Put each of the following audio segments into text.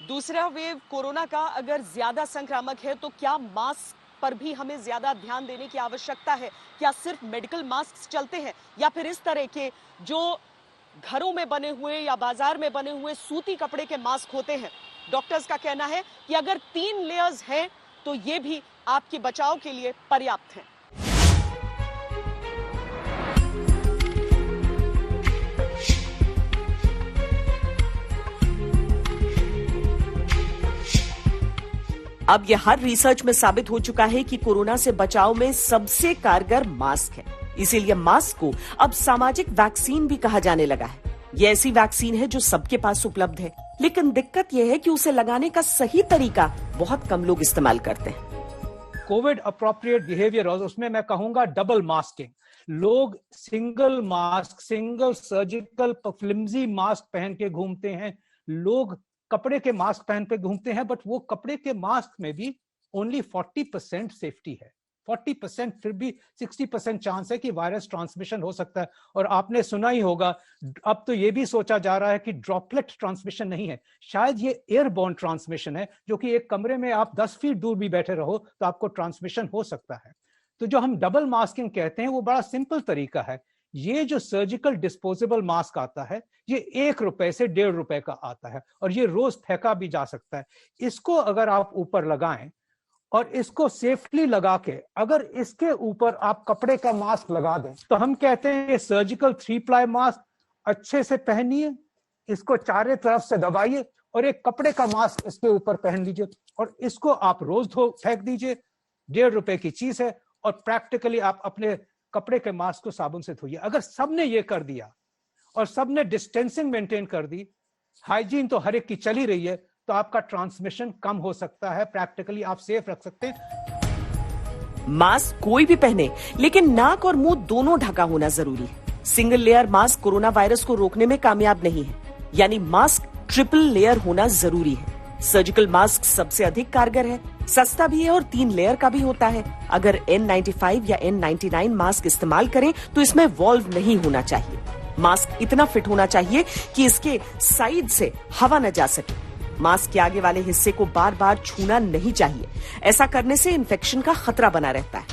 दूसरा wave corona का अगर ज्यादा संक्रामक है तो क्या मास्क पर भी हमें ज्यादा ध्यान देने की आवश्यकता है? क्या सिर्फ मेडिकल मास्क चलते हैं या फिर इस तरह के जो घरों में बने हुए या बाजार में बने हुए सूती कपड़े के मास्क होते हैं? डॉक्टर्स का कहना है कि अगर 3 लेयर्स हैं तो ये भी आपके बचाव के लिए पर्याप्त हैं। अब यह हर रिसर्च में साबित हो चुका है कि कोरोना से बचाव में सबसे कारगर मास्क है। इसीलिए मास्क को अब सामाजिक वैक्सीन भी कहा जाने लगा है। यह ऐसी वैक्सीन है जो सबके पास उपलब्ध है, लेकिन दिक्कत यह है कि उसे लगाने का सही तरीका बहुत कम लोग इस्तेमाल करते हैं। कोविड अप्रोप्रिएट बिहेवियर, और उसमें मैं कहूंगा डबल मास्किंग। लोग single mask, single surgical flimsy mask पहन के घूमते हैं, लोग कपड़े के मास्क पहन के घूमते हैं, बट वो कपड़े के मास्क में भी ओनली 40% सेफ्टी है। 40%, फिर भी 60% चांस है कि वायरस ट्रांसमिशन हो सकता है। और आपने सुना ही होगा, अब तो ये भी सोचा जा रहा है कि ड्रॉपलेट ट्रांसमिशन नहीं है, शायद ये एयरबोर्न ट्रांसमिशन है, जो कि एक कमरे में आप 10 फीट दूर भी बैठे रहो तो आपको ट्रांसमिशन हो सकता है। तो जो हम डबल मास्किंग कहते हैं वो बड़ा सिंपल तरीका है। ये जो सर्जिकल डिस्पोजेबल मास्क आता है, ये ₹1 से ₹1.5 का आता है और ये रोज फेंका भी जा सकता है। इसको अगर आप ऊपर लगाएं और इसको सेफली लगा के अगर इसके ऊपर आप कपड़े का मास्क लगा दें, तो हम कहते हैं ये सर्जिकल 3 प्लाई मास्क अच्छे से पहनिए, इसको चारों तरफ से दबाइए और एक कपड़े का मास्क इसके ऊपर पहन लीजिए और इसको आप रोज फेंक दीजिए। ₹1.5 की चीज है और प्रैक्टिकली आप अपने कपड़े के मास्क को साबुन से धोइए। अगर सबने ये कर दिया और सबने डिस्टेंसिंग मेंटेन कर दी, हाइजीन तो हर एक की चली रही है, तो आपका ट्रांसमिशन कम हो सकता है, प्रैक्टिकली आप सेफ रख सकते हैं। मास्क कोई भी पहने, लेकिन नाक और मुंह दोनों ढका होना जरूरी है। Single layer mask corona virus को रोकने में कामयाब नहीं है, यानी मास्क ट्रिपल लेयर होना जरूरी है। सर्जिकल मास्क सबसे अधिक कारगर है, सस्ता भी है और 3 लेयर का भी होता है। अगर N95 या N99 मास्क इस्तेमाल करें तो इसमें वॉल्व नहीं होना चाहिए। मास्क इतना फिट होना चाहिए कि इसके साइड से हवा न जा सके। मास्क के आगे वाले हिस्से को बार बार छूना नहीं चाहिए, ऐसा करने से इन्फेक्शन का खतरा बना रहता है।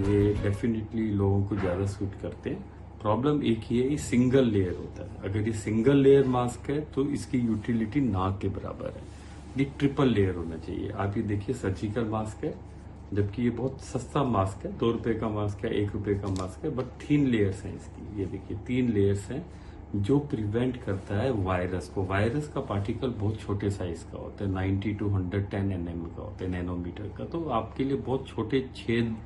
ये डेफिनेटली लोगों को ज्यादा सूट करते हैं। प्रॉब्लम एक ही है, ये सिंगल लेयर होता है। अगर ये सिंगल लेयर मास्क है तो इसकी यूटिलिटी ना के बराबर है। ये ट्रिपल लेयर होना चाहिए। आप ये देखिए, सर्जिकल मास्क है, जबकि ये बहुत सस्ता मास्क है, ₹2 का मास्क है, ₹1 का मास्क है, बट 3 लेयर्स हैं इसकी। ये देखिए 3 लेयर्स हैं जो प्रिवेंट करता है वायरस को। वायरस का पार्टिकल बहुत छोटे साइज का होता है, 90 to 110 nm का होता है, नैनोमीटर का। तो आपके लिए बहुत छोटे छेद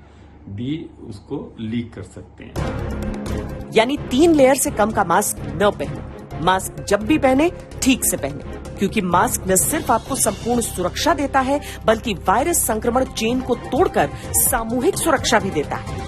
भी उसको लीक कर सकते हैं। यानी 3 लेयर से कम का मास्क न पहने। मास्क जब भी पहने ठीक से पहने, क्योंकि मास्क न सिर्फ आपको संपूर्ण सुरक्षा देता है, बल्कि वायरस संक्रमण चेन को तोड़कर सामूहिक सुरक्षा भी देता है।